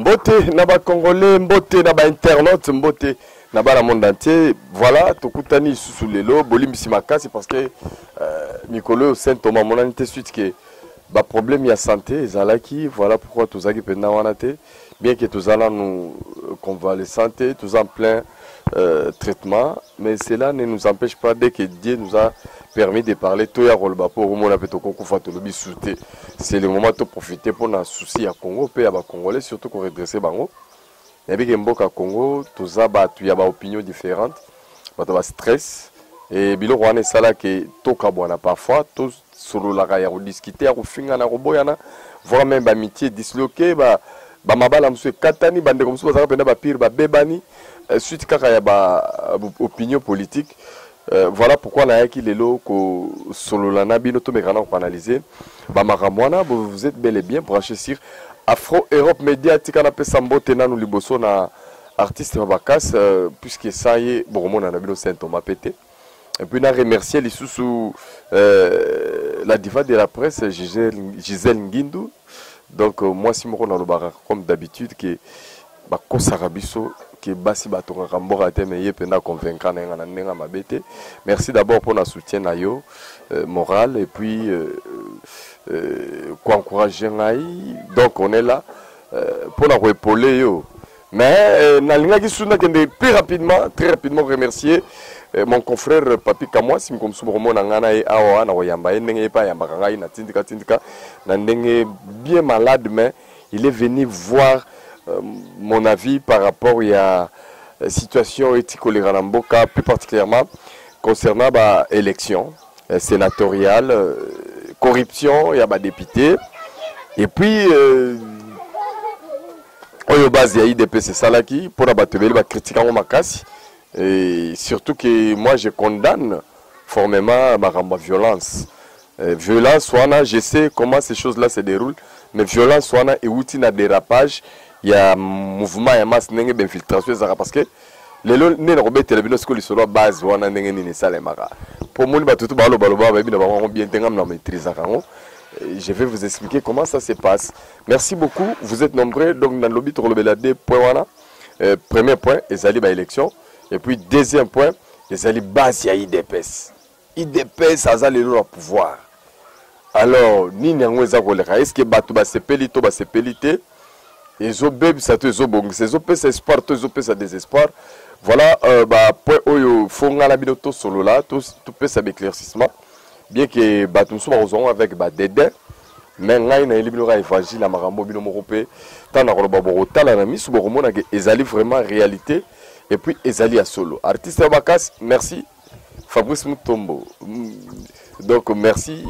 Mbote naba congolais, mbote naba internaute, mbote naba la monde entier. Voilà, tokutani sous lelo, bolimbisi makasi parce que Mikolo Saint Thomas mon anité suite que ba problème ya santé ezalaki, voilà pourquoi tozaki pena wanate, bien que tozala nous convalescente, tous en plein traitement, mais cela ne nous empêche pas dès que Dieu nous a permis de parler tout ya rolba pour mon appétit qu'on fasse le bisouté. C'est le moment de profiter pour un souci à Congo, pays à Congolais, surtout qu'on redresser Bango. Et bien que Congo, tout ça, tu y a des opinions différentes, tu as stress. Et bilo rwanda sala que toka bwana parfois, tous sur la raya ou discuter, ou finga na roboyana, voir même amitié disloqué, ba mabala monsieur katani, bande comme ça, pena ba pire, ba bebani, suite kaka ya ba opinion politique. Voilà pourquoi na yaki lelo ko solo la nabino to mekana pour analyser. Ba maramwana, vous êtes bel et bien branché sur Afro Europe Média tika pe sambo tena nous liboso na artiste babakas puisque ça y est bon mon na bino Saint Thomas pété. Et puis on a remercié les sous la diva de la presse Gisèle Ngindou. Donc moi si mon dans le bar comme d'habitude que ba kosarabiso que basi batonga kambora te mais yepena convaincre na nenga mabete. Merci d'abord pour notre soutien na yo moral et puis encourager ngai. Donc on est là pour nous épauler yo. Mais nalinga ki suna kende plus rapidement, très rapidement remercier mon confrère Papi Kamwa sim comme souvent na ngana e awa na yamba ndenge pa yamba ngai na tindika na ndenge bien malade mais il est venu voir mon avis par rapport à la situation éthique na mboka, plus particulièrement concernant ba élection sénatoriale, corruption, il y a ba député et puis oyo base ya IDP c'est ça là qui pour abattre ba critiquer en makasi. Et surtout que moi je condamne formellement ma violence. Violence, soit je sais comment ces choses-là se déroulent, mais violence, soit et outil na dérapage, il y a mouvement, il y a masse d'infiltration, parce que les lois ne robent télévision ce que les soldats base, ou na n'engé ni ça les maras. Pour moi, tout balo bien tengam maîtrise. Je vais vous expliquer comment ça se passe. Merci beaucoup, vous êtes nombreux, donc dans le lobby pour le belade point premier point, les alliés à l'élection. Et puis, deuxième point, les alliés base à IDPS. IDPS, ça a le pouvoir. Alors, ni n'yango ezagoleka. Est-ce que batu ba sepelito ba sepelité? Ils ont bébé ça te zobong. Ces opé ça espoir, tous opé ça désespoir. Voilà, point oyo fonga la binoto solo là, tout peut ça éclaircissement. Bien que batu soit aux avec dédé. Mais ngai na elibinora évangile na marambo bino morope. Tant na koloba borota la na misu boromona que ezali vraiment réalité. Et puis Ezali à solo. Artiste Bakas, merci. Fabrice Mutombo. Donc merci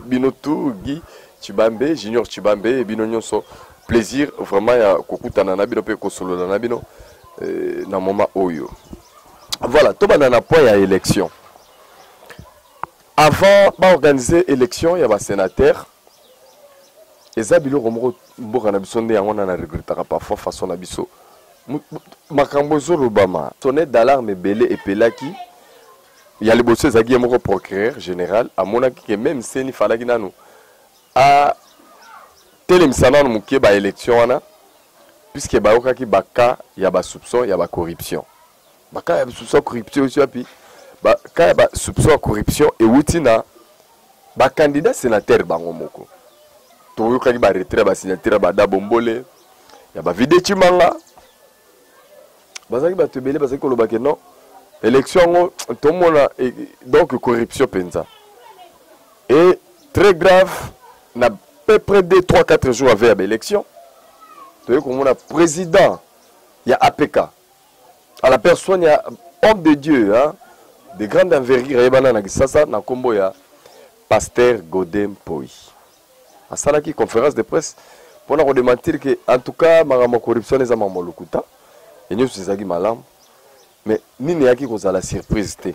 Binotou, Guy Chibambe, Junior Chibambe et Bino Nyonso. Plaisir vraiment à Kokuta Nana Bino pe Kosolo Nana Bino na moment oyo. Voilà, tout banana point à élection. Avant d'organiser élection, il y a un sénateur. Ezabilo Romero Mbokana Bisonde yango na regrettera parfois façon na biso. Makambozo Obama, sonnet d'alarme belé et pelaki. Il y a les bossés Zagui Moko procureur général à Monaki que même Seni Falaginano a télémisana mouké ba élection ana puisque ba okaki baka ya ba soupçon ya ba corruption. Baka ya soupçon corruption aussi puis baka ya ba soupçon corruption et wutina ba candidat sénateur bango moko. To yokaki ba retrait ba signature ba dabombole ya ba vide chimanga. Bazaki batebele bazaki kolobake non élection tout monde donc corruption penza et très grave na peu près de 3-4 jours avec l'élection tu comme on a président il y a APK à la personne il y a homme de Dieu hein de grande envergure yebana na kisasa na kombo ya pasteur Godem Poi à ça qui conférence de presse pour nous démentir que en tout cas ma corruption les amamo lokuta. Et nous sommes malam, mais nous n'avons pas la surprise. Et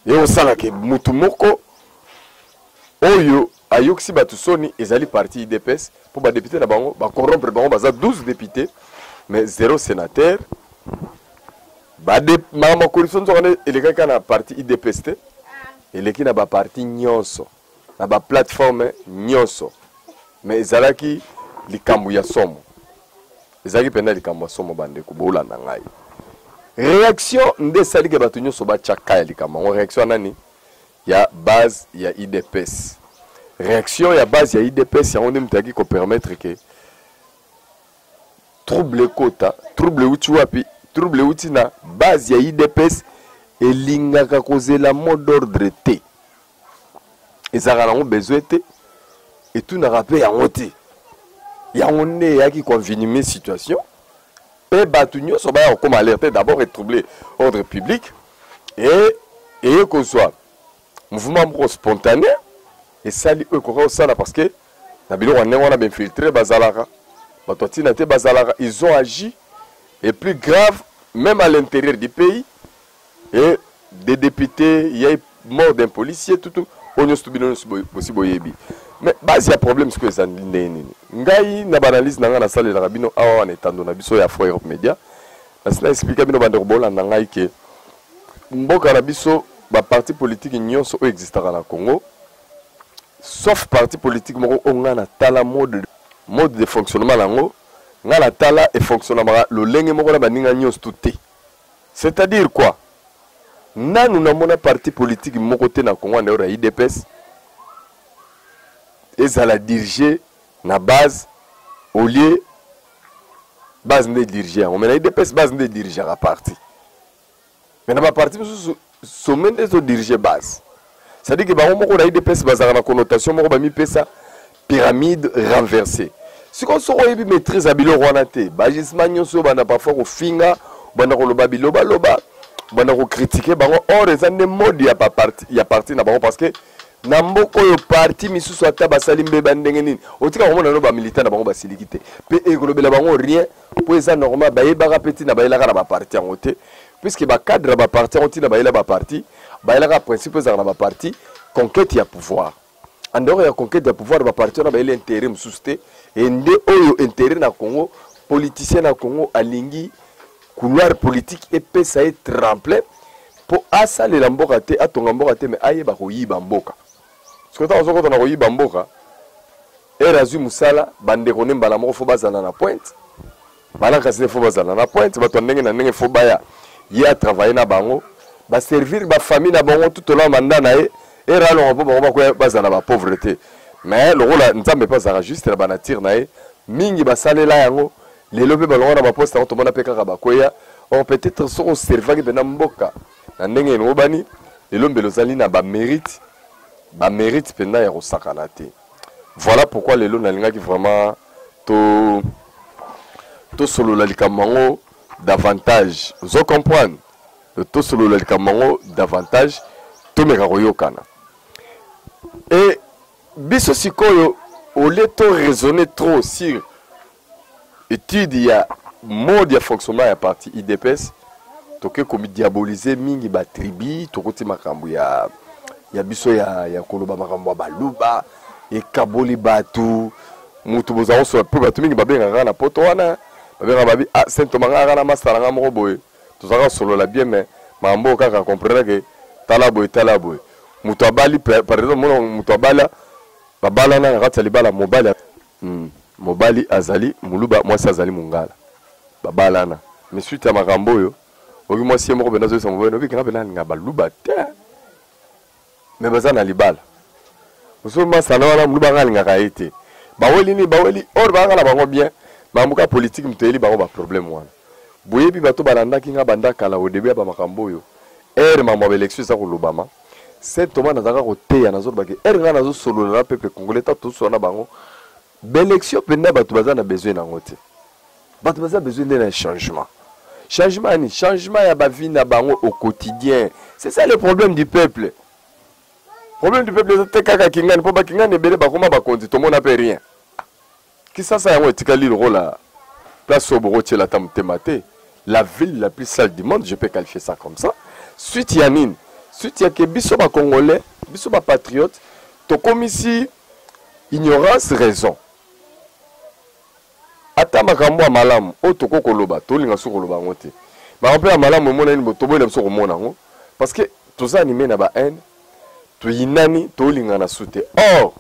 on sait que Moutoumoko, Oyo, Ayoksi Batusoni, ils allaient parti IDPS pour les députés, corrompre 12 députés, mais 0 sénateur. Ma corruption, il y a un parti IDPS, et il y a un parti Nyonso, une plateforme Nyonso, mais ils allaient qui les Kambouya Somo. ezaki pena likambo somo bandeko bolanda ngai réaction nde sali ke bato nyonso batchaka ya likambo réaction nani ya base ya IDPS réaction ya base ya IDPS yango nde mutaki ko permettre que trouble kota trouble uti wapi trouble uti na base ya IDPS elingaka kozela mot d'ordre te ezaka nango besoin te et tout na rappel yango te yango nde yaki convenime situation pe bato nyonso baya kokoma alerter d'abord et troubler ordre public et que soit mouvement moko spontané et sali eux koka osala parce que na biloko ya ndenge wana bainfiltré bazalaka bato atina te bazalaka ils ont agi et plus grave même à l'intérieur du pays et des députés il y a mort d'un policier tout onyo stubino aussi boyebi mais base ya problème ce que ça ndeni ngai na analyse nanga na salle la rabino awa na etando na biso ya Afro Europe Media na sina expliquer bino bande bola na ngai ke mboka na biso ba parti politique nyonso o existera na Congo sauf parti politique moko onga na tala mode de fonctionnement nango nga na tala et fonctionnement lo lenge moko na baninga nyonso tuté c'est-à-dire quoi nanu na mona parti politique moko te na Congo na ora IDPS ezala diriger na base au lieu base ne diriger on mena IDPS base ne diriger la parti mais na ba parti sommet des diriger base ça dit que ba moko na IDPS bazaka na connotation moko ba mi pesa pyramide renversée si qu'on so yebi maîtrise à bilo wana te ba gisma nyonso bana parfois ko finga bana ko loba biloba loba bana ko critiquer bango or les ane mode ya parti na bango parce que na mboko yo parti misusu ata basali mbeba ndenge nini otika komona no ba militant na bango basiliki te pe ekolobela bango rien po eza normal bayebaka peti na bayelaka na ba parti yango te puisque ba cadre ba parti yango tina bayela ba parti bayelaka principe ezaka na ba parti conquête ya pouvoir en dehors ya conquête ya pouvoir ba parti na bayela intérêt misusu te et nde oyo intérêt na Congo politicien na Congo alingi couloir politique epesa e tremplin po asalela mboka te atonga mboka te mais ayeba koyiba mboka parce que tant qu'on a koyiba mboka erazu musala bandeko ne mbala moko fo bazana na pointe bala kasi fo bazana na pointe bato ndenge na ndenge fo baya ya travailler na bango ba servir ba famille na bango tout au long mandat na era lo bo ba bazana ba pauvreté mais le rôle nzambe pas ça juste la banatir na mingi basalela yango lelo pe balonga na ba poste to mona pe kaka bakoya on peut-être so serva ke bena mboka na ndenge no bani lelo mbelo zali na ba mérite penda ya kosakana te voilà pourquoi lelo nalingaki vraiment to solo la likambo davantage vous comprendre to solo la likambo davantage to meka koyokana et biso sikoyo au lieu de raisonner trop sur étude ya mode ya fonctionnement ya parti IDPS toke komi diaboliser mingi ba tribu tokoti makambo ya biso ya koloba makambo baluba e kaboli batu mutu bozao so pe batu mingi babenga na poto wana babenga babi Saint Thomas na master nga moko boye tozaka solo la bien mais mambo kaka comprendre que tala boye mutu abali par exemple mutu abala babala na ngata libala mobali azali muluba mwasi azali mungala babala na mais suite ya makambo yo oki mwasi moko benazo sa mobali obi kana bena nga baluba te mais bazana libala osoma sana wana muluba ngalinga kaite baweli or bangala bango bien mambuka politique mteli bango ba problème wana boyebi bato balandaki nga bandaka la au début ba makambo yo mambo ba élection sa ko lobama Saint Thomas nazaka koteya nazo baki nga nazo solo na peuple congolais ta tout sona bango l'élection penda bato bazana besoin na ngote bato bazana besoin d'un changement ya ba vie na bango au quotidien c'est ça le problème du peuple c'est kaka kingani po ba kingani belé ba koma ba konzi to mona pe rien qui ça yango etikali le rôle la place au borotier la tamtemate la ville la plus sale du monde je peux qualifier ça comme ça suite yanine suite ya ke biso ba congolais biso ba patriote to comme ici ignorance raison ata makambo malamu o to kokoloba to linga so koloba ngote ba mpe malamu mona ni boto bolela biso ko mona ngo parce que to ça animé na ba haine to yinani to linga na sute or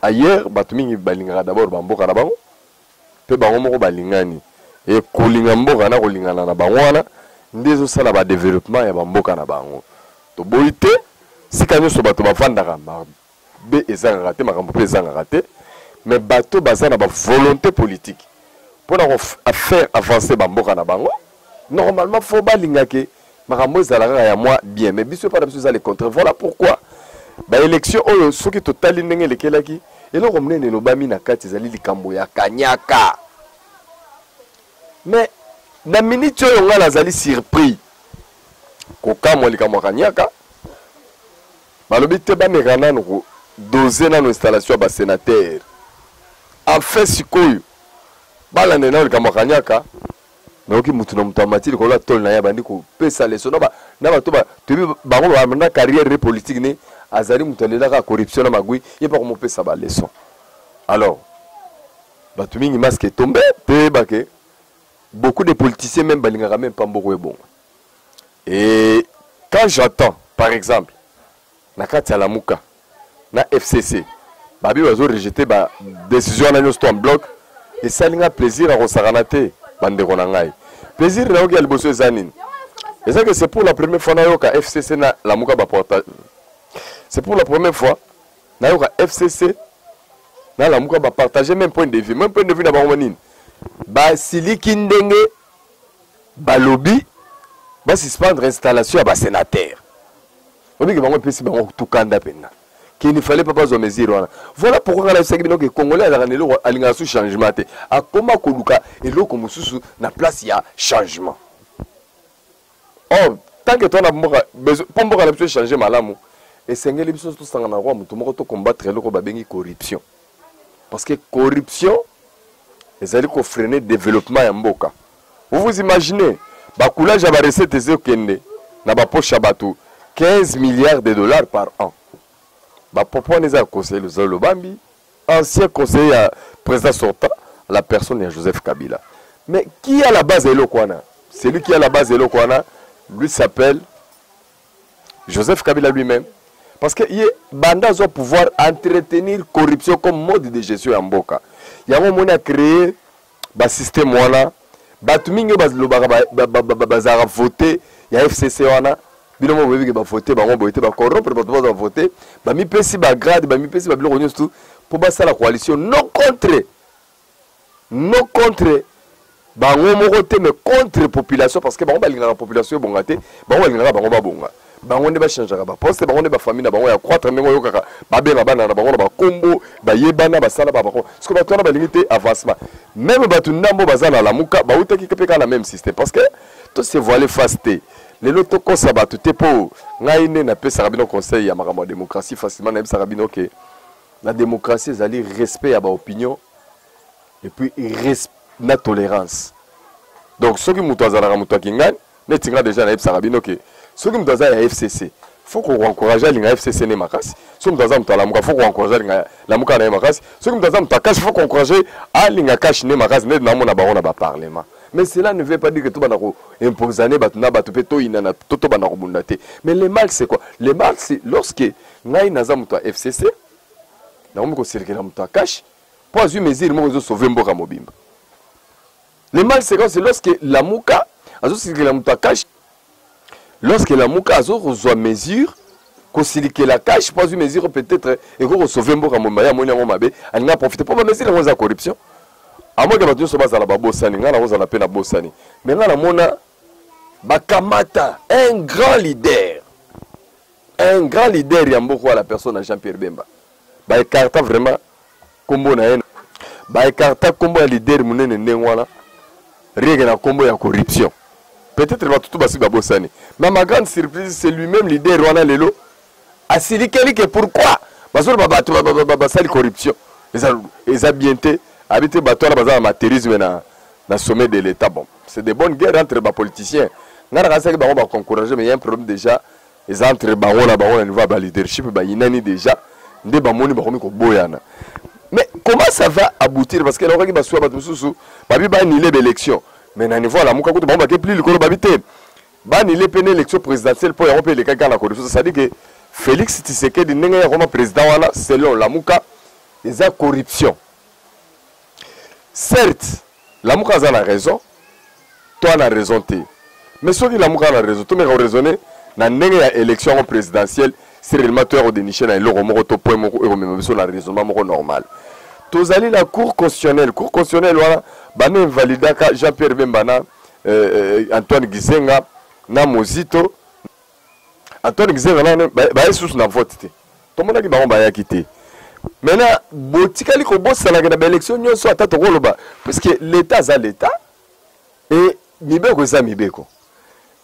ailleurs bato mingi balinga d'abord ba mboka na bango pe bango moko balingani et kolinga mboka na kolingana na bango wana ndezo sala ba développement ya mboka na bango to boité sika nyoso bato bavandaka be ezanga te makambo pe ezanga te mais bato bazana ba volonté politique pour faire avancer mboka na bango normalement faut balinga ke makambo ezalaka ya moi bien mais biso pas biso za le contraire. Voilà pourquoi ba élection oyo soki totali ndenge lekelaki eloko munene lobami na kati ezali likambo ya kanyaka. Mais na minute oyo nga nazali surpris kokamwa likambo ya kanyaka balobi te bameka nano kodoze nano installation ya basénateur en fait sikoyo balande nano likambo ya kanyaka naoki mutu na mutu amati likolo ya tole na ye bandi kopesa leso na bato toyebi bango bamanda carrière politique ne azali mutu alelaka corruption na magwi ye mpa komopesa baleson. Alors bato mingi masque etombe mpe bake beaucoup de politiciens même balingaka même pas mboko ebonga. Et quand j'entends par exemple na kati ya Lamuka na FCC babi bazo rejeter ba décision na nyosto en bloc et ça linga plaisir à kosakana te bandeko na ngai plaisir na oki ya liboso ezanini eza que c'est pour la première fois na yoka FCC na Lamuka ba portage. C'est pour la première fois na yoka FCC na Lamuka ba partager même point de vue na bango nini ba siliki ndenge balobi ba suspendre installation ya ba sénateur obi ke bango pesi bango tukanda pena qu'il ne fallait pas passer aux mesures. Voilà pourquoi la Sénégal que Congolais a un changement a comment koluka et l'eau comme sous na place il y a changement. Oh tant que toi na besoin pour la changer malamu et Sénégal les choses tout ça en roi tout monde combattre le ko babengi corruption parce que corruption les allez ko freiner développement ya mboka. Vous imaginez ba coulage ya ba recette ezokende na ba poche bato 15 milliards de dollars par an. Bah, pourquoi on a conseillé le Bambi, ancien conseiller président sortant, la personne est Joseph Kabila. Mais qui a la base de l'Okwana? Celui qui a la base de l'Okwana, lui s'appelle Joseph Kabila lui-même. Parce que il Banda doit pouvoir entretenir corruption comme mode de gestion en Boka. Il y a un moment à créer un système voilà, Batumingo bazara voté, il y a FCC wana. Binomo boyebi ba voter bango boyete ba corrompre ba ba voter ba mi pesi ba grade ba mi pesi ba biloko nyonso pour basa la coalition non contre bango moko te mais contre population parce que bango balinga la population bonga te bango balinga bango ba bonga bango ne ba changer ba poste bango ne ba famille na bango ya croître ndenge yo kaka ba benga bana na bango na ba kombo ba yebana ba sala ba bango parce que ba tona ba limité avancement même ba tunambo bazana la muka ba utaki kepeka na même système parce que tout se voiler fasté. Les lotos qu'on s'abat tout est pour ngaine na pesa rabino conseil ya makambo démocratie facilement na pesa rabino que la démocratie c'est aller respect à ba opinion et puis la tolérance. Donc ceux qui muto azala muto kingan netinga déjà na pesa rabino que ceux qui muto azala FCC faut qu'on encourage la FCC ne makasi ceux qui muto azala muto la muka faut qu'on encourage la muka na makasi ceux qui muto azala muto cash faut qu'on encourage à linga cash ne makasi ne na mona ba ba parlement. Mais cela ne veut pas dire que tout le monde impose mais le mal c'est quoi? Le mal c'est lorsque Naï Nazamuto FCC, Naomi circule à cash, pour une mesure, moi je sauve Mboka Mobimba. Le mal c'est quoi? C'est lorsque la Mouka a circulé à cash, lorsque la Mouka a reçu mesure, qu'on circule la cash, pour une mesure peut-être, et qu'on sauve Mboka Mobimba, elle n'a profité pour mesure de la corruption. À moi, je suis à la Babosani, je suis à la peine à Bossani. Maintenant, je suis Bakamata, un grand leader, il y a beaucoup à la personne à Jean-Pierre Bemba. Bakarta vraiment, combo na haine. Bakarta combo à leader, mon nengwana, rien que na combo à corruption. Peut-être que tout va se Babosani. Mais ma grande surprise, c'est lui-même leader, Rwana Lelo. Asili Kelike, pourquoi? Parce que la corruption. Ils ont bien été. Habiter bateau na bazar amatérisme na sommet de l'État. Bon, c'est des bonnes guerres entre les politiciens. N'a pas que ba encourager mais il y a un problème déjà. Les entre baron na niveau ba leadership ba inani déjà. Ndé ba moni ba komi ko boyana. Mais comment ça va aboutir parce que l'on qui ba soit ba mususu ba bi ba ni l'élection. Mais na niveau la muka ko ba ke plus le ko ba bité. Ba ni les élection présidentielle pour Europe les kaka la corruption. Ça dit que Félix Tshisekedi ndenge comme président wana selon la muka ils a corruption. Certes, la Moukaza a raison, toi na raison te mais soki la muka na raison to mais raisonner na ndenge ya élection présidentielle c'est réellement toi au dénicher na eloko moko to point moko et même sur la raisonnement moko normal tozali la cour constitutionnelle voilà bana invalidaka Jean-Pierre Bemba na Antoine Gizenga na Mozito Antoine Gizenga na ba sous na vote te to mona ki ba ba ya kité maintenant botikali ko bosala na élection nyonso ata to koloba puisque l'état za l'état et mibeko za mibeko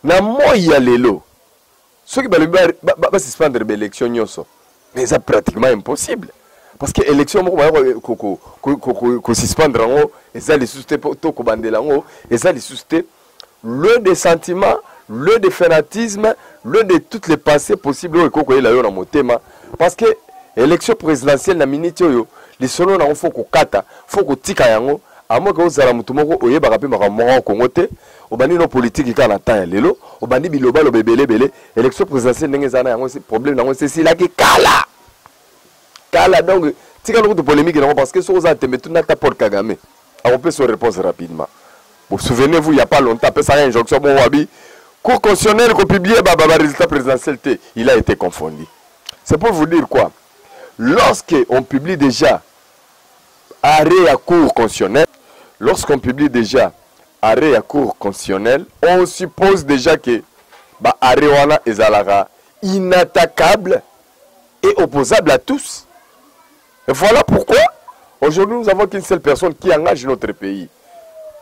na moya lelo ceux qui va suspendre l'élection nyonso mais c'est pratiquement impossible parce que l'élection ko suspendre ngo eza les susté to ko bandela ngo eza les susté le des sentiments le de fanatisme le de toutes les pensées possibles ko ko la yo na motema parce que élection présidentielle na minute yo les solo na faut ko kata faut ko tika yango amo ko zala mutu moko oyeba pe maka Congo te obani no politique ka na temps lelo obani biloba lo bebele élection présidentielle ndenge zana yango c'est problème nango c'est si la ki kala donc tika lo de polémique nango parce que so za tembe tout na ta pour Kagame on peut se répondre rapidement vous souvenez-vous il y a pas longtemps après ça injonction bon wabi cour constitutionnelle ko publier ba résultat présidentiel te il a été confondu c'est pour vous dire quoi lorsque on publie déjà arrêt à cour constitutionnelle lorsqu'on publie déjà arrêt à cour constitutionnelle, on suppose déjà que arrêt wana ezalara inattaquable et opposable à tous. Et voilà pourquoi aujourd'hui nous avons qu'une seule personne qui engage notre pays.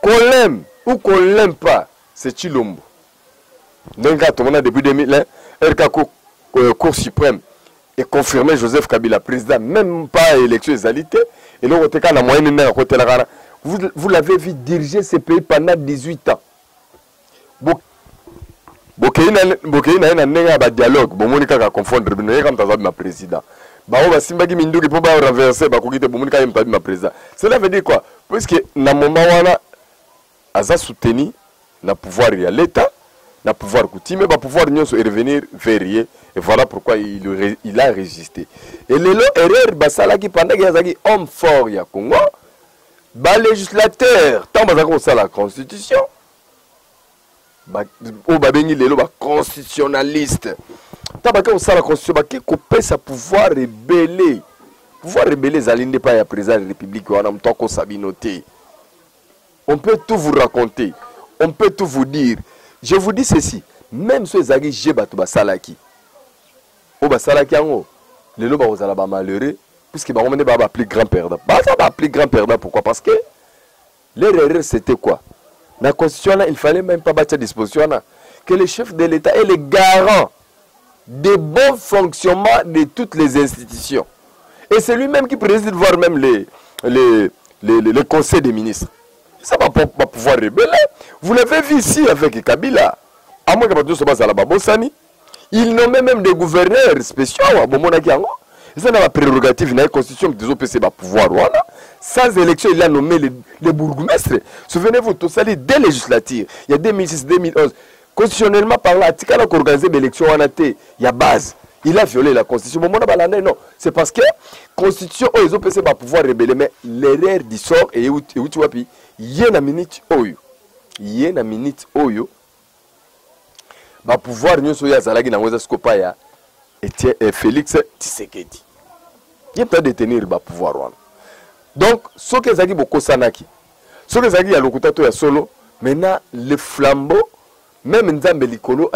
Qu'on l'aime ou qu'on l'aime pas, c'est Chilombo. Donc depuis 2001, RK Cour suprême et confirmé Joseph Kabila président, même pas élection égalité. Et là, on a la moyenne à côté de la vous l'avez vu diriger ce pays pendant 18 ans. Bokeina na nenga ba dialogue, bomonika ka confondre bino comme tazabi ma président. Ba o ba simba ki minduki po ba renverser ba kokite bomonika yem tabi ma président. Cela veut dire quoi? Puisque na moment wana aza soutenu na pouvoir ya l'état, na pouvoir coutume, ba pouvoir nyonso revenir verrier et voilà pourquoi il a résisté. Et lelo erreur basala ki pendant que azaki homme fort ya Congo. Bah législateur, tant que la constitution, au babeni lelo ba constitutionnaliste, tant que la constitution, qui coupe sa pouvoir rebeller Zalinde pas ya président de la République ou en tant que Sabinoté. On peut tout vous raconter, on peut tout vous dire. Je vous dis ceci, même ceux qui j'ai battu basalaki, au basalaki ango, lelo ba ozala ba malheureux. Puisque on est plus grand perdant. Plus grand perdant, pourquoi? Parce que l'erreur c'était quoi? La constitution, il ne fallait même pas battre à disposition que le chef de l'État est le garant des bons fonctionnements de toutes les institutions. Et c'est lui-même qui préside, voire même les conseils des ministres. Ça va pas pouvoir rebeller. Vous l'avez vu ici avec Kabila. À moins que il nommait même des gouverneurs spéciaux à Bomonakiango. C'est la prérogative de la constitution des OPC va pouvoir. Voilà. Sans élection, il a nommé les bourgmestres. Souvenez-vous, tout ça, les deux législatures. Il y a 2006-2011. Constitutionnellement parlant, il a organisé l'élection en AT. Il y a base. Il a violé la constitution. Non. C'est parce que la constitution, les OPC va pouvoir rebeller. Mais l'erreur du sort, et où tu vois, il y a une minute, il y a une minute, va pouvoir nous soyez à Zalagi dans les Skopaya. Et Félix Tshisekedi. Il peut détenir le pouvoir. Donc, ce que Zagi Boko Sanaki, ce que Zagi a l'okutato ya solo, maintenant, le flambeau, même Nzambe Likolo,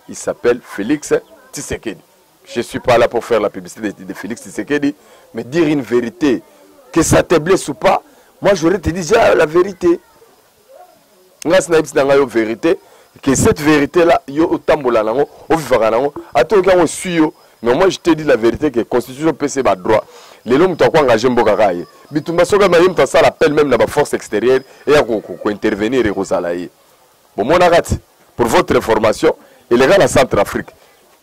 il s'appelle Félix Tshisekedi. Je ne suis pas là pour faire la publicité de Félix Tshisekedi, mais dire une vérité, que ça te blesse ou pas, moi j'aurais te dit déjà la vérité. Vérité. Que cette vérité-là, yo otambola nango, o vivara nango, atoka on suyo, mais moi je te dis la vérité que la constitution PC ba droit. Les hommes t'ont engagé mboka kaye. Bitumba soka mayim ta ça l'appelle même la force extérieure et à intervenir et rosalaye. Bon mon agat pour votre information, il est à la Centrafrique.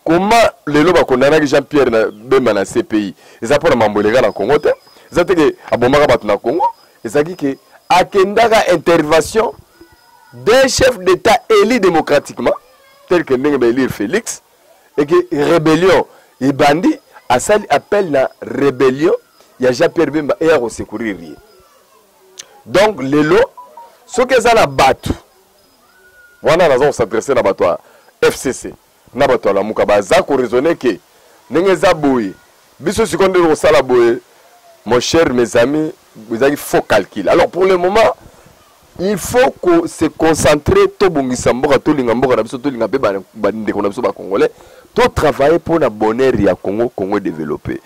Comment les loba kondana Jean-Pierre Bemba na CPI, ils apportent mambo légal en Congo te. Ils ont que abomaka batna Congo, ils ont dit que akendaka intervention d'un chef d'État élu démocratiquement, tel que élire Félix, et que rébellion et bandit, à ça appelle la rébellion, il y a Jean-Pierre Bemba et à secourir. Donc, les lots, Ce que ça na batu. Wana nazo s'adresser na bato FCC. Na bato la muka baza ko raisonner que ndenge za boye. Biso seconde ko sala boye. Mon cher mes amis, vous avez faux calcul. Alors pour le moment, il faut que se concentrer to bongisa mboka to linga mboka na biso to linga pe ba ndeko na biso ba congolais. To travailler pour na bonheur ya Congo développer.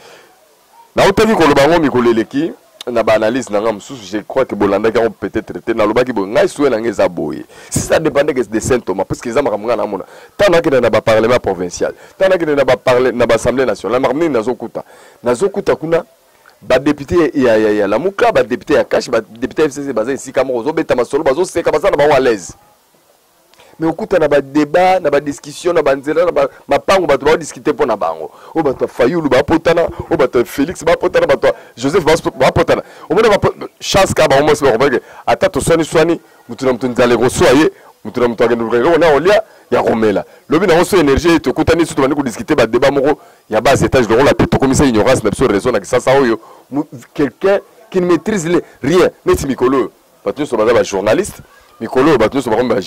Na otaki ko lobango mikoleleki. Na ba analyse na ngam sous je crois que Bolanda qui ont peut-être traité na lobaki bo ngai soué na ngeza boye si ça dépendait de symptômes parce que les amaka na mona tant que na ba parlement provincial tant que na ba parler na ba assemblée nationale marmi nazokuta kuna ba député ya la muka ba député ya cash ba député FCC baza ici kama ozo beta masolo bazo seka baza na ba à l'aise mais okuta na ba débat na ba discussion na ba nzela na ba mapango bato ba discuter pour na bango o bato Fayulu ba potana o bato Félix ba potana bato Joseph ba potana o mona ba chance ka ba o mose ba robeke ata to swani mutu na mutu nzale rosoye mutu na mutu agenda ko na olia ya romela lobi na roso énergie to kutani surtout bani ko discuter ba débat moko ya bas étage de la tête comme ça ignorance na biso raison na ça oyo quelqu'un qui ne maîtrise rien neti mikolo bato so ba journaliste Mikolo, bateau sur ba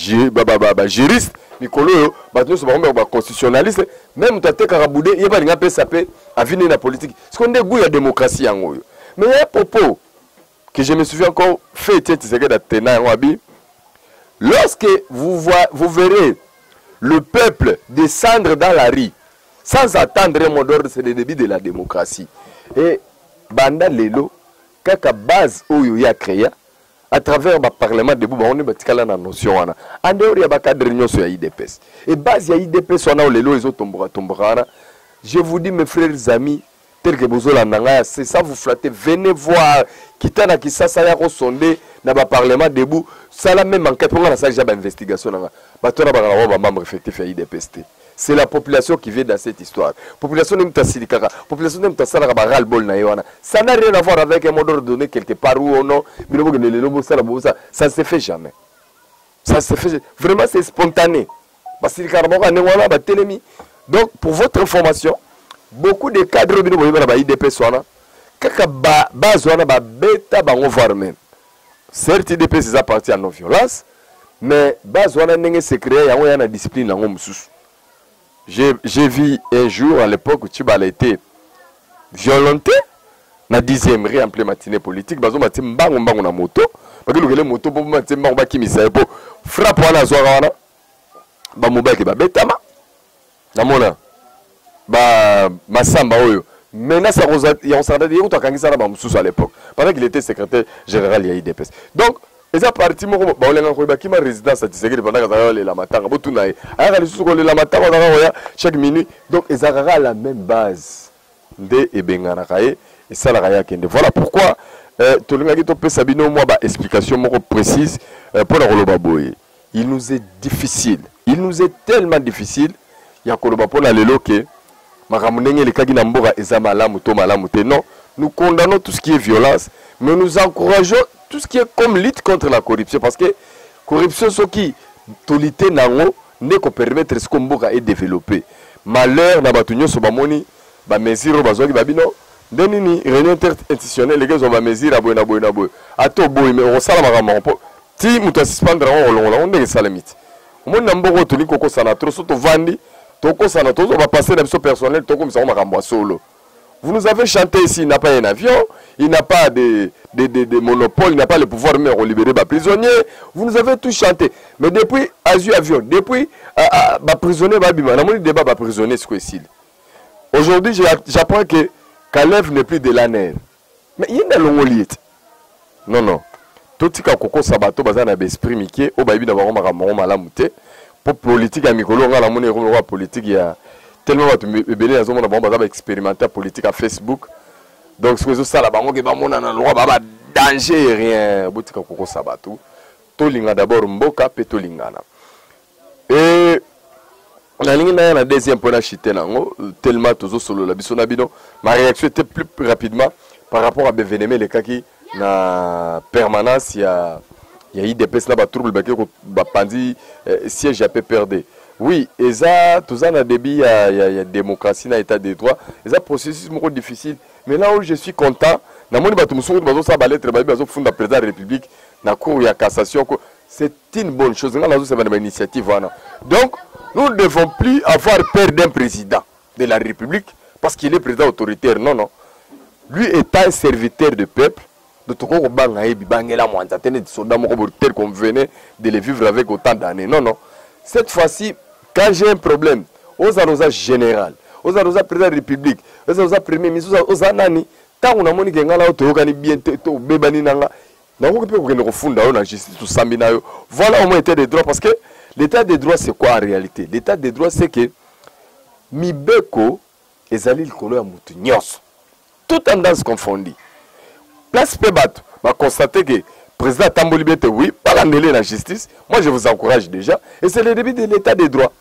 juriste, Mikolo, bateau sur ba constitutionnaliste, même tate Karaboudé, il y a pas de PSAP à venir la politique. Ce qu'on dit, il y a démocratie en haut. Mais il y a un propos que je me souviens encore fait, lorsque vous verrez le peuple descendre dans la rue, sans attendre un mot d'ordre, c'est le début de la démocratie. Et Banda Lelo, kaka base où il y a créé, à travers le parlement de Bouba, on est la notion. En dehors, il y a un cadre de réunion sur l'IDPS. Et base, il y a l'IDPS, on a les lois, tombera. Je vous dis, mes frères et amis, tel que vous avez c'est ça, vous flattez. Venez voir. Kitana qui ça y a ressondé dans le parlement de Bouba. Ça la même enquête, on a ça déjà d'investigation. Membre effectif à l'IDPS. C'est la population qui vient dans cette histoire. La population n'aime pas Silikara. La population n'aime pas Ral-Bol. Ça n'a rien à voir avec un mot d'ordre donné quelque part ou non. Ça ne se fait jamais. Ça se fait vraiment, c'est spontané. Parce que donc, pour votre information, beaucoup de cadres de l'IDP sont même. Certes, l'IDP c'est parti à non-violence, mais c'est créé à la discipline. J'ai vu un jour à l'époque où Tchibal a été violenté na 10e rue en pleine matinée politique. Bazo mati mbango na moto. Parce que le moto pour mati mbango ba kimisa po frappe wana zwa wana. Ba mobaki ba betama. Na mona ba masamba oyo. Maintenant ça ya on s'arrête y to kangisa na ba mususu à l'époque. Pendant qu'il était secrétaire général ya IDPS. Donc eza parti moko ba olenga ko ba kima résidence à Tshisekedi pendant que la matanga botuna ai aya li suko la matanga na chaque minute donc ezakaka la même base de ebengana kaye et ça la kaya kende voilà pourquoi tolinga ki to pesa bino moi ba explication moko précise pour la koloba boye il nous est tellement difficile ya koloba pour la lelo ke makamunenge le kagi na mboka eza malamu to malamu te non nous condamnons tout ce qui est violence mais nous encourageons tout ce qui est comme lutte contre la corruption parce que corruption ce qui tolité nango ne ko permettre ce komboka et développer malheur na batunyo so bamoni ba mesure bazoki babino denini réunion interinstitutionnelle les gars ont ba mesure aboy na boy ato boy mais on sala makama po ti muta suspendre on ndenge salamite on na mboko toli koko sana trop soto vandi toko sana tozo va passer na biso personnel toko misa makambo solo. Vous nous avez chanté ici, il n'a pas un avion, il n'a pas de monopole, il n'a pas le pouvoir de libérer les prisonniers. Vous nous avez tout chanté. Mais depuis Azu Avion, depuis les prisonniers, le débat des prisonniers, c'est quoi ici? Aujourd'hui, j'apprends que Kalev n'est plus de l'ANR. Mais il y a un long non. Tout ce qui est Koko Sabato, il y a un esprit miqué, il y a un pour politique, il y a un politique, il y a tellement de expérimenter politique à Facebook. Donc, ce que ça, là, il y a un danger et rien. D'abord, Mboka, puis Tolingana. Et la deuxième point, tellement tout solo la bisonabino. Ma réaction était plus rapidement par rapport à Bevenemé, les cas qui na permanence, il y a IDPS là, trouble, il siège à PPRD. Oui, et ça, tout ça, il y a démocratie, il y a état de droit. Et ça, processus difficile. Mais là où je suis content, dans mon président de la République, la cour de cassation. C'est une bonne chose. C'est une initiative. Donc, nous ne devons plus avoir peur d'un président de la République parce qu'il est président autoritaire. Non, non. Lui est un serviteur du peuple. Tel qu'on venait de les vivre avec autant d'années. Non, non. Cette fois-ci, quand j'ai un problème, aux arrosages général, aux arrosages président de la République, aux arrosages premier ministre, aux anani, tant on a moni que ngala auto bien to bebani nanga, na ko pe ko funda na justice tout sambina yo. Voilà au moins l'état des droits parce que l'état des droits c'est quoi en réalité? L'état des droits c'est que mibeko ezali likolo ya mutu nyos. Tout tendance confondue. Place Pébat va constater que le président Tamboli Bete, oui, pas l'annulé la justice. Moi, je vous encourage déjà. Et c'est le début de l'état des droits.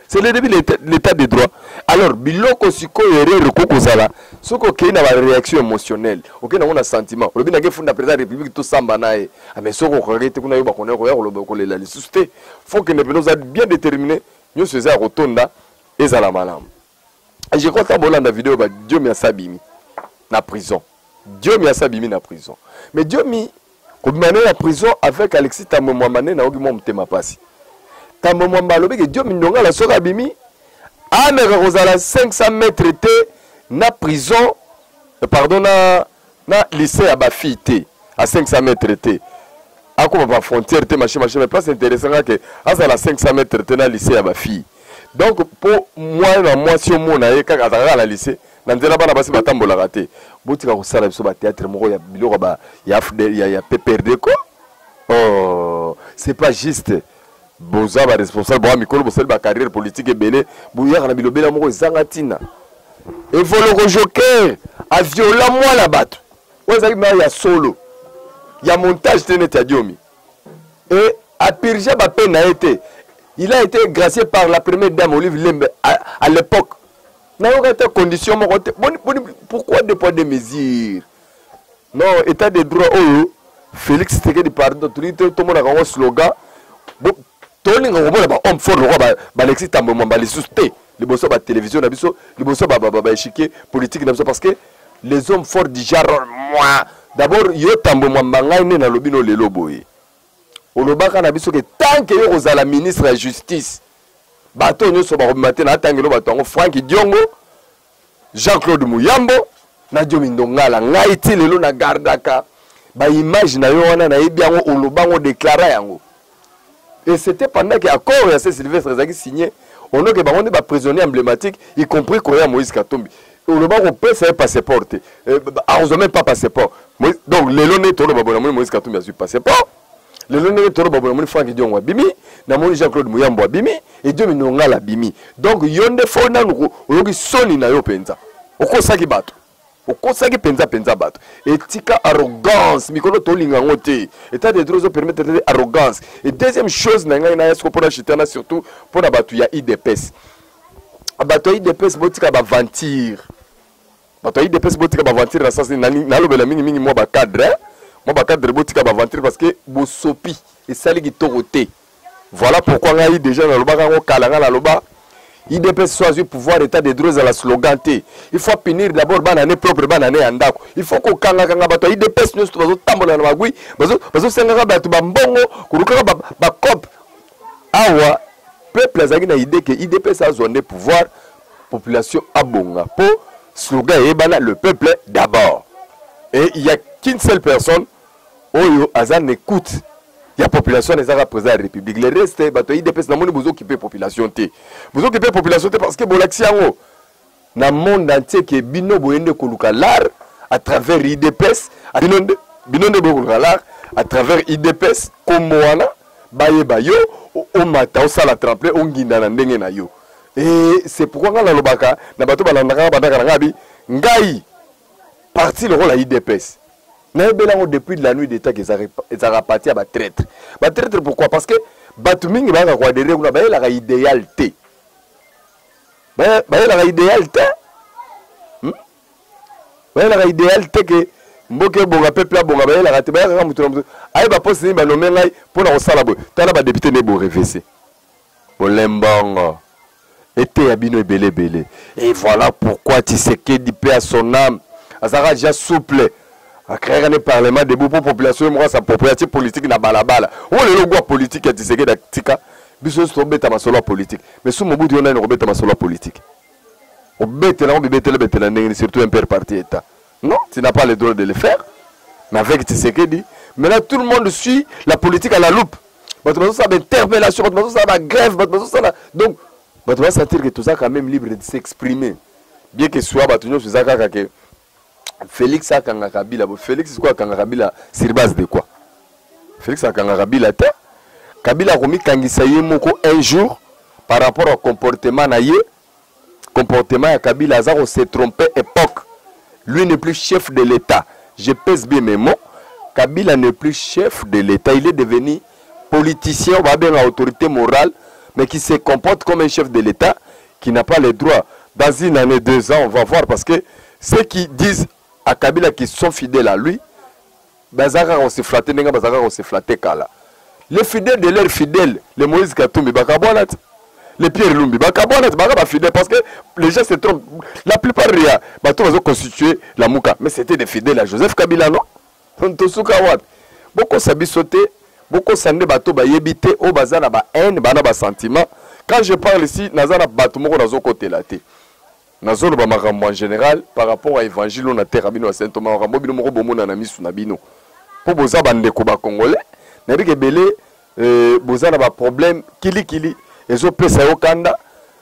C'est le début de l'état des droits. Alors, biloko siko yere reko kozala. Ce qui est une réaction émotionnelle. Ok, on a un sentiment. Le bien que le président de la République tout samba nae. Mais ce qu'on regrette, qu'on a eu qu'on a la suscité. Faut que nous soyons bien déterminés. Nous faisons rotonda et zalamalam. Et je crois que dans la vidéo, Dieu m'a sabimi na prison. Dieu m'a sabimi na prison. Mais Dieu m'a mané la prison avec Alexis Tambomwa mané na ogimo mtema pasi. Tambomwa malobe que Dieu m'indonga la soka bimi. Ah mais rozala 500 mètres té na prison pardon na lycée à Bafité à 500 mètres té. À quoi ma frontière té machin mais pas intéressant que à la 500 mètres té na lycée à Bafille. Donc pour moi si on mona e kaka à la lycée na nzela bana basi batambola raté. Botika ko sala biso ba théâtre moko ya biloko ba ya PPRD ko. Oh, c'est pas juste. Boza ba responsable ba mikolo bosel ba carrière politique ebele, bouya na bilobela moko zangatina. Et volo joker a viola moi la batte. Ozaki na ya solo. Ya montage tenet ya Diomi. Et a purgé ba peine a été. Il a été gracié par la première dame Olive Lembe à l'époque. Condition, pourquoi des poids de mesures? Non, état de droit, oh, Félix Tshisekedi pardon, tout le monde a un slogan. Tout le monde a un homme fort, Alexis Tambomwa, les suscités, les bossons de la télévision, les bossons de l'échiquier politique, parce que les hommes forts du genre, moi, d'abord, yo Tambomwa, Bangaine, na lobino le loboé. Olobaka na biso que tant que yo la ministre de la justice, bato nyo so ba matin na tangelo bato ngo Frank Diongo, Jean-Claude Muyambo, na Diomi Ndongala ngai ti lelo na gardaka ba image na yo wana na yebi yango olobango déclarer yango. Et c'était pendant que accord ya Sylvestre Zaki signé, on a que ba on ba prisonnier emblématique y compris Koya Moïse Katumbi. Olobango peut ça passeport. On même pas passeport. Donc lelo ne tolo ba bona Moïse Katumbi a su passeport. Le long toro babona moni Frank Diongo bimi na moni Jean-Claude Muyambo bimi et Dieu minonga la bimi. Donc yonde fona nuko oyoki soni na yo penza. Okosaki bato. Okosaki penza bato. Et tika arrogance mikolo tolinga ngote. État de droit permettre de arrogance. Et deuxième chose na ngai na esko pona chitana surtout pona bato ya IDPS. Bato IDPS botika ba ventir. Bato IDPS botika ba ventir na sens na lobela mingi mo ba cadre. Moi, je vais vous dire que parce que vous sopi et ça les toroté. Voilà pourquoi on a déjà dans le bas il dépend soit du pouvoir état de droit à la slogan. Il faut punir d'abord banane propre banane andako. Il faut qu'on kanga bato il dépend nous tout tambola na magui bazo senga bato bambongo kuruka ba cop. Awa peuple azaki na idée que IDPS a zone pouvoir population abonga pour slogan et bana le peuple d'abord. Et il y a qu'une seule personne Oyo Azan écoute. Il y a population des Arabes présents à la République. Le reste, bato IDPS na moni bozo occupé population té. Bozo occupé population té parce que bolaxi yango na monde entier que bino boyende koluka l'art à travers IDPS, bino koluka l'art à travers IDPS comme wana baye bayo o mata o sala tremplé o nginda na ndenge na yo. Et c'est pourquoi ngala lobaka na bato balandaka badaka ngabi ngai parti le rôle à IDPS. Depuis la nuit d'État qu'ils ont rapatrié à traître. Traître pourquoi? Parce que Batuming va avoir des règles, la idéalité. La idéalité. La idéalité que Mboke Bonga peuple a bonga la raté ba la mutu. Aïe ba poste ni ba nommer ngai pour na osala bo. Tala ba député ne bo révéser. Bolembongo. Était abino belé. Et voilà pourquoi Tshisekedi paie à son âme. Azara déjà souple. a créé un parlement debout pour population moi sa propriété politique na balabala on le logo politique ya tiseke da tika biso so beta masolo politique mais sous mobutu on a une beta masolo politique on beta là on beta là surtout un père parti état non tu n'as pas le droit de le faire mais avec Tshisekedi maintenant tout le monde suit la politique à la loupe votre ça interpellation votre ça grève votre ça donc votre va sentir que tout ça quand même libre de s'exprimer bien que soit batunyo sur ça que Félix a kanga Kabila. Félix quoi kanga Kabila sur base de quoi? Félix a kanga Kabila te. Kabila a remis kangisa moko un jour par rapport au comportement naïe. Comportement à Kabila a s'est trompé époque. Lui n'est plus chef de l'État. Je pèse bien mes mots. Kabila n'est plus chef de l'État. Il est devenu politicien, on va bien à autorité morale, mais qui se comporte comme un chef de l'État, qui n'a pas les droits. Dans une année, 2 ans, on va voir parce que ceux qui disent à Kabila qui sont fidèles à lui, bazaka on se flatter nenga bazaka on se flatter kala. Les fidèles de leurs fidèles, les Moïse Katumbi bakabonat, les Pierre Lumbi bakabonat, bakaba fidèles parce que les gens se trompent. La plupart ria bato ont constitué la Mouka, mais c'était des fidèles à Joseph Kabila non? Tosuka wat. Beaucoup sabisoté, beaucoup sande bato ba yebité au bazana ba haine, bana ba sentiment. Quand je parle ici, nazana bato moko nazo côté la té. Nazolo ba makambo en général par rapport à évangile on a terre bino à Saint Thomas rambo bino moko bomona na misu na bino po boza bande ko ba congolais na bike belé boza na ba problème kili ezo pesa yo kanda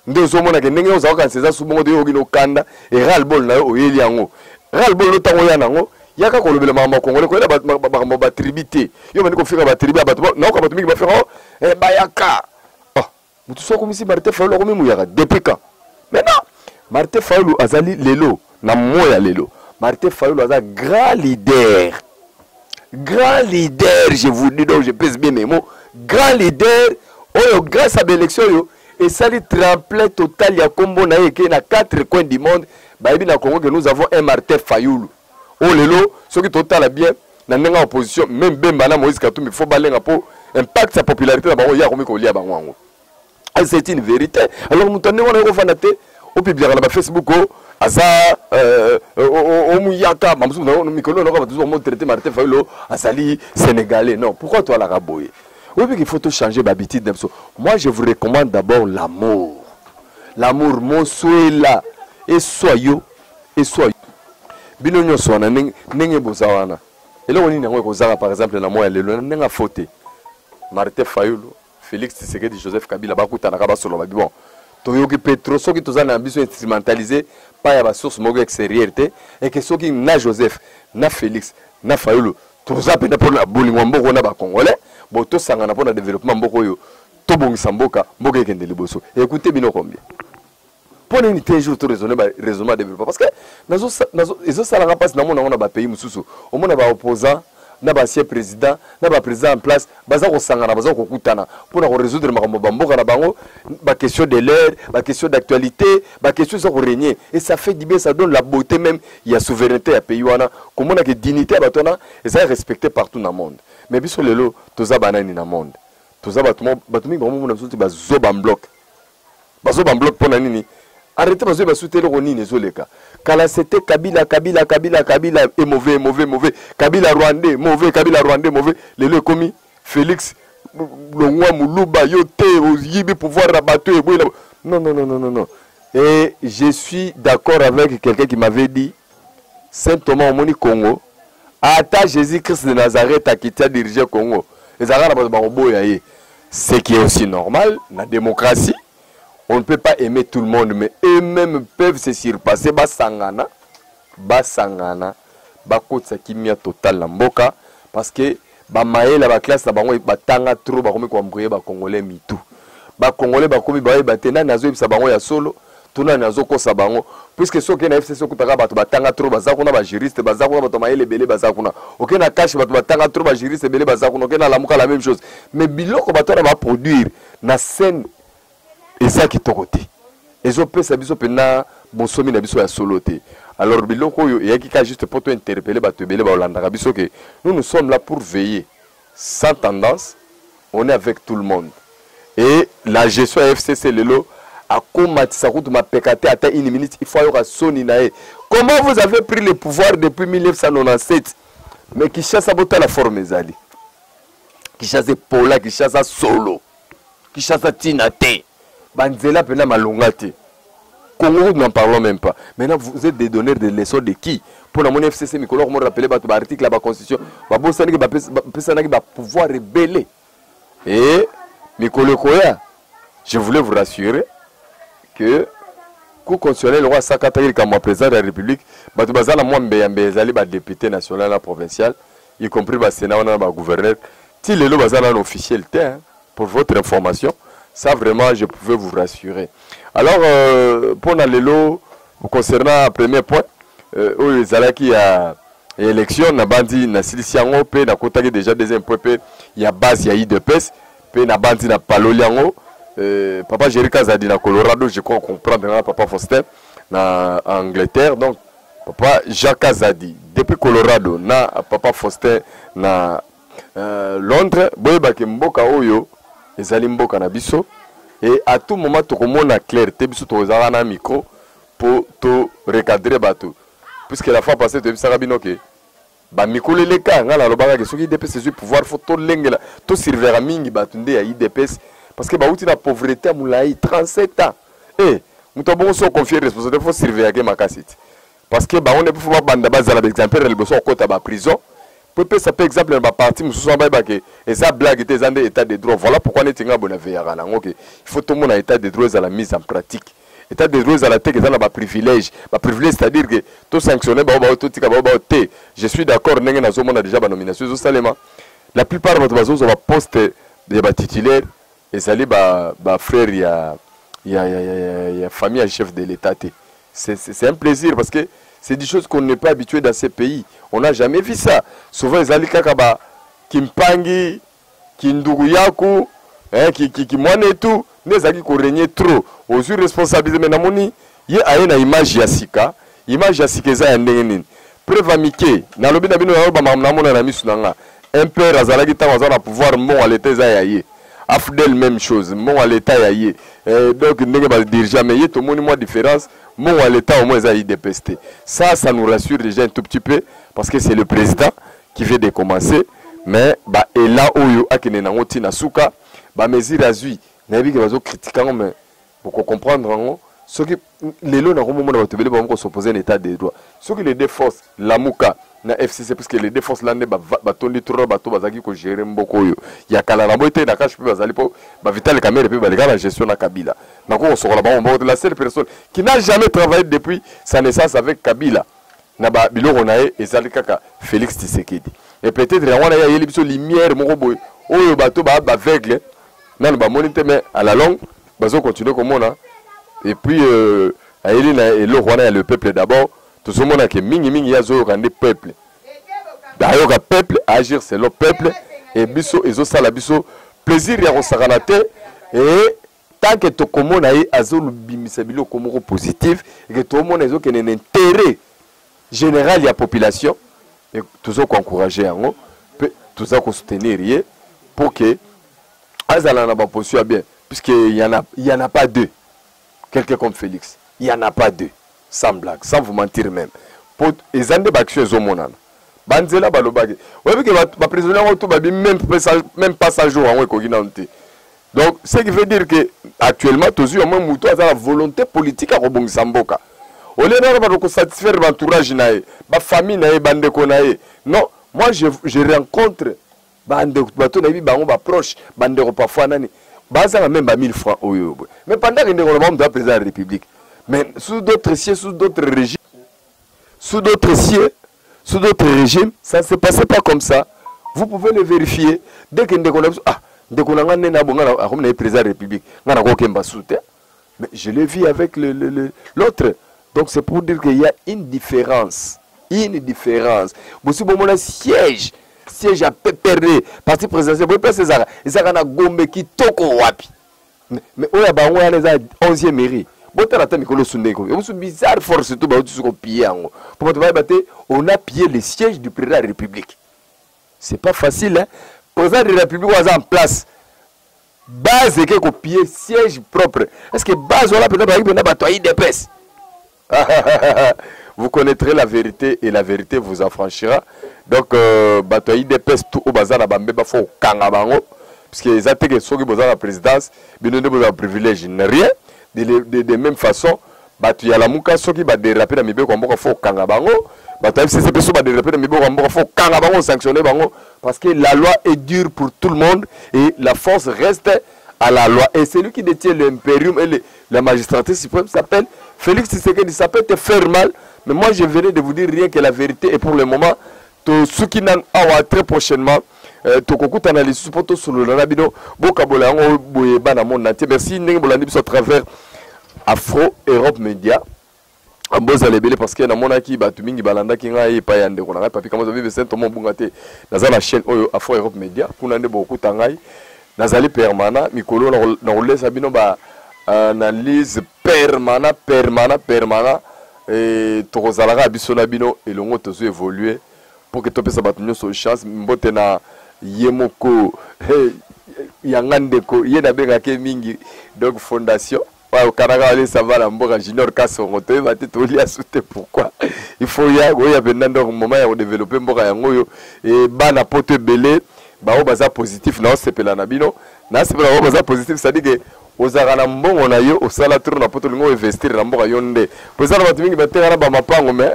ndezo mona ke ndenge oza ka seza subongo de yo gino kanda e ral bol na yo oyeli yango ral bol lo tango ya nango yaka ko lobela makambo congolais ko ela ba ba tribité yo mani ko fika ba tribu ba na ko ba tumiki ba fera e bayaka ah mutu soko misi Martin Fayulu ko mimu yaka depuis quand maintenant Martin Fayulu azali lelo na moya lelo Martin Fayulu aza grand leader, je vous dis donc je pèse bien mes mots, grand leader oyo grâce à l'élection yo et ça li tremplin total ya kombo na yeke na 4 coins du monde ba na Congo que nous avons un Martin Fayulu oh lelo ce qui total bien na ndenga opposition même Bemba na Moïse Katumbi faut balenga po impact sa popularité na bango ya komi ko lia bango ngo c'est une vérité alors mutane wana ko fanate au public na Facebook aza omuyaka mamsu na mikolo na ko toujours mon traiter Martin Fayulu asali sénégalais non pourquoi toi la raboyer oui mais il faut tout changer d'habitude moi je vous recommande d'abord l'amour mon souhait là et soyez bino nyoso na nenge bozawana et on ni ngo ko zara par exemple na moya lelo nenga faute Martin Fayulu Félix Tshisekedi Joseph Kabila bakuta na ka basolo ba bon toyoki Petro soki tozana ambition instrumentalisé pas ya ba source mogo extérieure et que soki na Joseph na Félix na Fayulu tozape na pona bolingo mboko na ba congolais bo to sangana pona développement mboko yo to bongisa mboka ekende liboso écoutez bino combien pour une unité jour to raisonnement développement parce que nazo ezo sala passe na mona ba pays mususu au mona ba opposant na ba ancien président na ba président en place baza ko sangana baza ko kutana pour résoudre makambo bamboka na bango ba question de l'air ba question d'actualité ba question ça ko régner et ça fait du bien ça donne la beauté même il y a souveraineté à pays wana comme on a que dignité à batona et ça est respecté partout dans le monde mais biso lelo toza banani na monde toza batumi vraiment mona soute ba zoba bloc pour nani arrêtez parce que va soutenir le nini zoleka kala c'était Kabila est mauvais Kabila rwandais mauvais le commis Félix Longwa Muluba yote yibi pouvoir rabattre non et je suis d'accord avec quelqu'un qui m'avait dit Saint Thomas Omoni Congo ata Jésus-Christ de Nazareth a quitté diriger Congo les arabes ce qui est aussi normal la démocratie. On ne peut pas aimer tout le monde, mais eux-mêmes peuvent se surpasser. Basangana, bakotsa kimia total na mboka parce que ba maela ba classe na bango batanga trop ba komi ko embrouiller ba congolais mitu. Ba congolais ba komi ba batena nazo bisa bango ya solo, tuna nazo kosa bango puisque soki na FCC kutaka bato batanga trop baza kuna ba juriste baza kuna bato maele belé baza kuna. OK na cash bato batanga trop ba juriste belé baza kuna. OK na lamuka la même chose. Mais biloko bato na ba produire na scène et ça qui est côté. Et ont ça biso pena bonsomi na biso ya soloté. Alors biloko yo et qui juste pour te interpeller ba te belé ba olanda biso que nous sommes là pour veiller sans tendance, on est avec tout le monde. Et la gestion FCC lelo a combattu sa route ma pécaté à une minute il faut y aura soni nae. Comment vous avez pris le pouvoir depuis 1997 mais Kinshasa bota la forme ezali. Kinshasa Pola, Kinshasa Solo, Kinshasa Tinate, Banzela pena malongate. Congo, nous n'en parlons même pas. Maintenant, vous êtes des donneurs de leçons de qui? Pour la monnaie FCC, Mikolo, on rappelle l'article de la Constitution, va pouvoir rebeller. Et, Mikolo Koya, je voulais vous rassurer que, coup constitutionnel, le roi Sakatari, comme président de la République, Batubazala, moi, Mbeyambezali, député national et provincial, y compris le Sénat, le gouverneur, si les lots bazar officiel, pour votre information, ça vraiment, je pouvais vous rassurer. Alors, pour les lots, concernant le premier point, les Alaki a élection, na bandi na Siliciango, pe na Kotaki déjà deuxième point, il y a base, il y a IDPS, pe na bandi na Paloliango, papa Jérika Zadi na Colorado, je crois comprendre, papa Foster na Angleterre, donc papa Jacques Zadi, depuis Colorado, na papa Foster na Londres, boye baki mboka oyo, ezali mboka na biso, et à tout moment, tu commandes la clarté, tu as un micro pour te recadrer bateau. Puisque la fois passée, tu as vu ça, que bah micro les cas, on a le bagage qui IDPS, c'est pouvoir faut tout l'engla, tout servir à mingi batunde à IDPS, parce que bah outil la pauvreté à moulaï 37 ans. Et nous avons besoin de confier responsabilité, faut servir à ma cassette. Parce que bah on est pour bande de base à l'exemple, elle besoin côté à prison. Ça peut exemple dans ma partie nous sommes pas que et ça blague était dans état de droit. Voilà pourquoi on est en bonne veille. Il faut tout le monde à état de droit à la mise en pratique. État de droit à la tête dans ma privilège. Ma privilège c'est-à-dire que tout sanctionné je suis d'accord n'est dans zone déjà ba nomination la plupart de votre on va poster des titulaires et ça les ba frère il y a famille à chef de l'état. C'est un plaisir parce que c'est des choses qu'on n'est pas habitué dans ces pays. On n'a jamais vu ça. Souvent, les Alikakaba, Kimpangi, Kinduguyaku, Kimwane et tout, les Aki qui régnaient trop. Aux yeux responsabilités, mais namoni, il y a une image Yassika, image Yassika, ça y a preuve amicale. Dans le binabi, un père Azalaki, on a pouvoir mon à l'état Zayaye. Afdel, même chose, mon à l'état Yaye. Donc, ne pas dire jamais, tout le monde, moi, différence. Mon à l'état au moins ça y dépesté. Ça nous rassure déjà un tout petit peu parce que c'est le président qui vient de commencer. Mais bah et là où akene na ngoti na suka bah mesure azui na bi que bazo critiquant mais pour comprendre ce qui les lois na moment na batebele ba ko s'opposer à état de droit. Ce qui les déforce la muka na FCC parce que les déforce là ne ba tondi trop bato bazaki ko gérer mboko yo. Ya kala na boite na cash pe bazali po ba vital caméra pe ba la gestion na Kabila. Na ko so la ba la seule personne qui n'a jamais travaillé depuis sa naissance avec Kabila. Na ba biloko na e ezali kaka Félix Tshisekedi. Et peut-être on a yeli biso lumière moko boy. Oyo bato ba aveugle. Na ba monite mais à la longue bazo continuer comme on a. Et puis ayeli na le roi na le peuple d'abord. Tout ce monde qui mingi yazo rendre peuple. D'ailleurs le peuple agir c'est le peuple et biso ezo sala biso plaisir ya kosakanate et tant que to komona ye azo lubimisa biloko komoko positif et que tout le monde ezo kene intérêt général de la population et tout ça encourager yango tout ça soutenir ye pour que azala na ba position bien puisque il y en a pas deux quelqu'un comme Félix il y en a pas deux sans blague sans vous mentir même pour les ande baction ezomonana banzela balobaki ouais que ba président tout ba même pas ça jour en ko ginante. Donc ce qui veut dire que actuellement tous au moins muto a la volonté politique à rebongisa mboka. Au lieu de satisfaire l'entourage nae, ba famille nae, bande konae. Non, moi je rencontre bande bato nae bango ba proche, bande ko parfois nani. Baza même ba 1000 francs oyo. Mais pendant que on va me président de la République. Mais sous d'autres sièges, sous d'autres régimes, sous d'autres sièges, sous d'autres régimes, ça ne se passait pas comme ça. Vous pouvez le vérifier. Dès que président de la République, mais je l'ai vu avec l'autre. Donc c'est pour dire qu'il y a une différence. Une différence. Si vous avez un siège à perdu, parti présidentiel, vous pouvez faire ça. Il y a Gombe qui toko wapi. Mais il y a 11e mairie. C'est bizarre, force tout, on a pillé les sièges du président de la République. C'est pas facile, hein? Le président de la République est en place. Base qui est pillé siège propre. Est-ce que base on a peut-être des IDPS? vous connaîtrez la vérité et la vérité vous affranchira. Donc, bato IDPS tout au bazar na bambe ba fo kanga bango parce que les attaques sont qui besoin la présidence, bino de besoin privilège rien de même façon, bato ya la muka soki ba déraper na mibe ko mboka fo kanga bango, bato FCC peso ba déraper na mibe ko mboka fo kanga bango sanctionner bango parce que la loi est dure pour tout le monde et la force reste à la loi. Et celui qui détient l'impérium et la magistrature suprême s'appelle Félix Tshisekedi. Ça peut te faire mal, mais moi je venais de vous dire rien que la vérité. Et pour le moment, ceux qui n'ont pas très prochainement, tokokuta na lisusu poto solo na bino bokabola ngo boye bana monde entier. Merci ndenge bolandi biso à travers Afro Europe Media. Amboza lebele parce que na monaki batu mingi balanda ki ngai pa yande ko na papi kama zo vive saint Thomas Bungate na za la chaîne oyo Afro Europe Media kuna nde bokuta ngai nazali permanent mikolo na rolesa bino ba analyse permanent et tokozalaka biso na bino elongo tozo évoluer pour que topesa bato nyonso chance mbote na yemoko yangandeko ye na bengaka mingi donc fondation au Canada ça va la mboka junior kasongo to va te tolia souté pourquoi il faut ya pendant un moment ya développer mboka yango yo et bana pote belé ba baza positif na sepela na bino na sepela baza positif ça dit que ozaka na mbongo na yo osala tour na poto lingo investir na mboka yo nde pozala bato mingi batera na ba mapango mais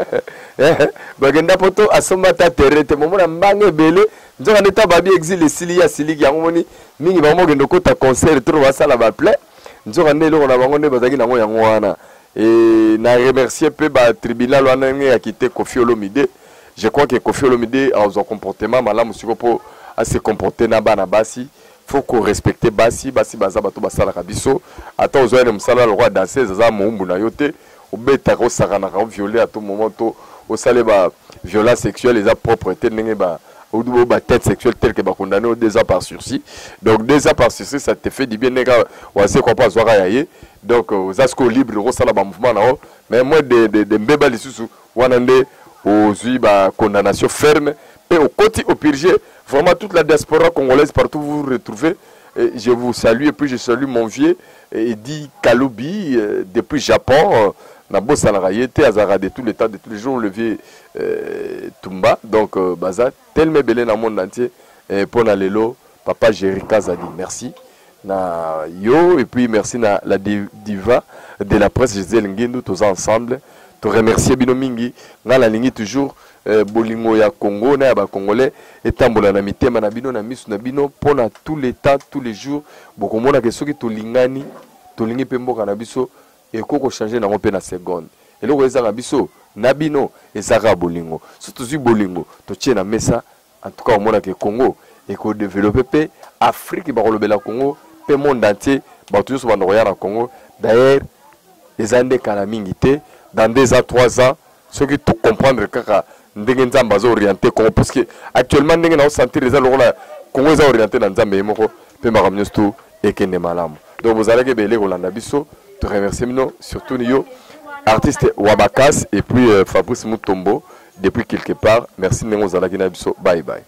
bagenda poto asomba ta terete momona mbange belé nzoka neta babi exil esili ya siliki yango moni mingi ba mo gendo kota concert tour basala ba play nzoka nde loko na bango nde bazaki nango yango wana et na remercier pe ba tribunal wana nge ya kité Koffi Olomide. Je crois que Koffi Olomide a un comportement malamu siko po à se comporter na bana basi faut qu'on respecte basi baza bato basala kabiso ata ozoya musala le roi danser za muumbu na yote obeta ko sakana ka violer à tout moment to osale ba violence sexuelle les propreté ndenge ba ou ba tête sexuelle telle que ba condamné au 2 ans par sursis. Donc 2 ans par sursis ça te fait du bien nega wa se ko pas zoara yaye donc zasko libre ro sala ba mouvement na mais moi de mbeba lisusu wana nde aux ba condamnation ferme et au côté au purger vraiment toute la diaspora congolaise partout vous vous retrouvez. Et je vous salue et puis je salue mon vieux Edi Kaloubi depuis Japon. Nabo Salarayete Azara de tous les temps de tous les jours le vieux Tumba donc baza tellement belé dans le monde entier pour na lelo papa Jerika Zadi merci na yo et puis merci na la diva de la presse Gisèle Nguindu tous ensemble te remercier bino mingi na la ligne toujours bolingo ya Congo na ba congolais etambola na mitema na bino na misu na bino pona tous les temps tous les jours bokomona ke soki tolingani tolingi pe mboka na biso et koko changer na pe na seconde et loko ezanga biso na bino ezaka bolingo surtout si bolingo to tie na mesa en tout cas omona ke Congo et ko développer pe Afrique ba kolobela Congo pe monde entier ba toujours ba ndoya na Congo d'ailleurs les années kala mingi te dans 2 ans 3 ans ceux qui tout comprendre kaka ndenge nzamba zo orienté Congo parce que actuellement ndenge na sentir les alora Congo est orienté dans nzamba moko pe makamnyo tout et kende malamu donc vous allez que belé kolanda biso te remercier surtout Nio artiste Wabakas et puis Fabrice Mutombo depuis quelque part merci Nengo Zalaki na biso bye bye.